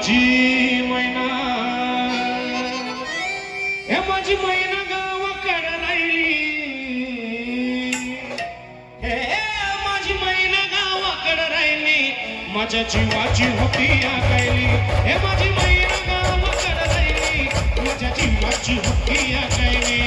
माझी मैना हे माझी मैना गावाकडे राहिली हे माझी मैना गावाकडे राहिली माझ्या जीवाची होती या कैली हे माझी मैना गावाकडे राहिली माझ्या जीवाची होती या कैली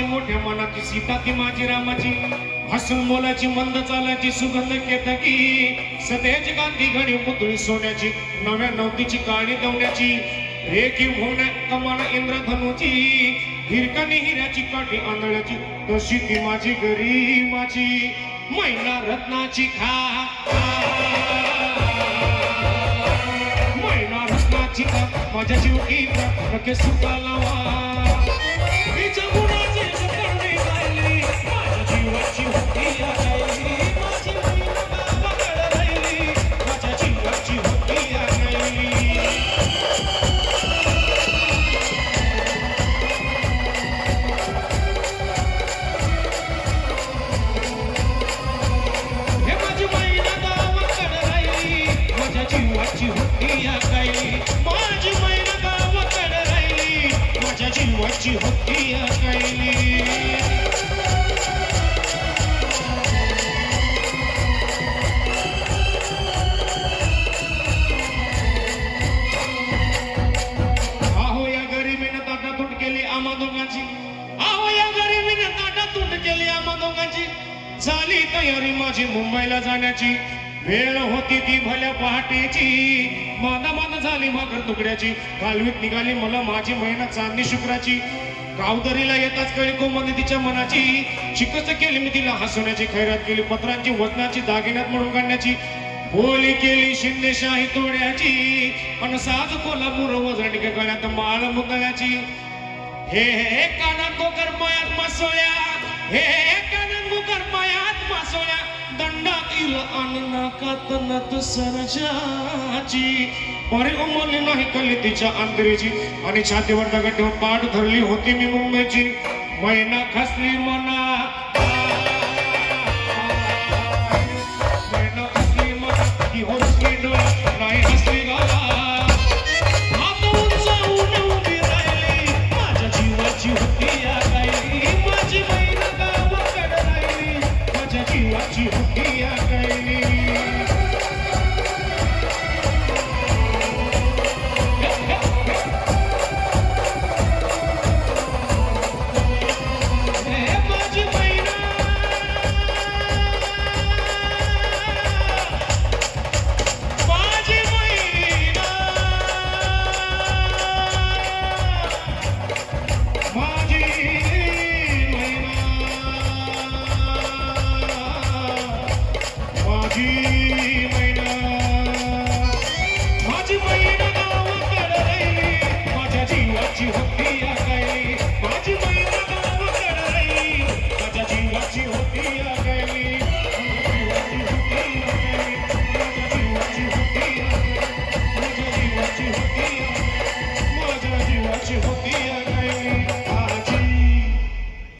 मोठ्या मनाची सीता ती माझी रामाची हसून मोलाची मंद चालाची सुगंध केतकी सतेज गांधी घडी पुतळी सोन्याची नव्या नवतीची काळी दवण्याची रेखी होण्या कमान इंद्रधनुची हिरकणी हिऱ्याची काठी आंधळ्याची तशी ती माझी गरीमाची मैना रत्नाची खा मैना रत्नाची खा माझ्या जीवकी नके सुका लावा जीवाची होती या कैली आहो या गरिबीने ताटातूट केली आम्हा दोघांची आहो या गरिबीने ताटातूट केली आम्हा दोघांची झाली तयारी माझी मुंबईला जाण्याची वेळ होती ती भल्या पहाटेची माना झाली माघर तुकड्याची कालवीत निघाली मला माझी महिना चांदणी शुक्राची गावदरीला येताच कळी कोमल तिच्या मनाची चिकच केली मी तिला हसवण्याची खैरात केली पत्रांची वजनाची दागिन्यात म्हणून काढण्याची बोली केली शिंदेशाही तोड्याची अन साज कोल्हापूर वजणी गळ्यात माळ मुदळ्याची हे कानात गोकर मायात मासोळ्या हे कानात गोकर मायात मासोळ्या दंडात इल नाकात नत सरजाची परे उमरली नाही कली तिच्या अंतरीची आणि छातीवर दगड ठेवून पाठ धरली होती मी मुंबईची मैना खसली मना मैना खसली मना की हसली डोळा नाही हसली गाला हात उंचावून उभी राहिली माझ्या जीवाची होती या कैली माझी मैना गावाकडे राहिली माझ्या जीवाची होती या कैली माझी मैना गावाकडे राहिली माझ्या जीवाची होती या कैली माझी मैना गावाकडे राहिली माझ्या जीवाची होती या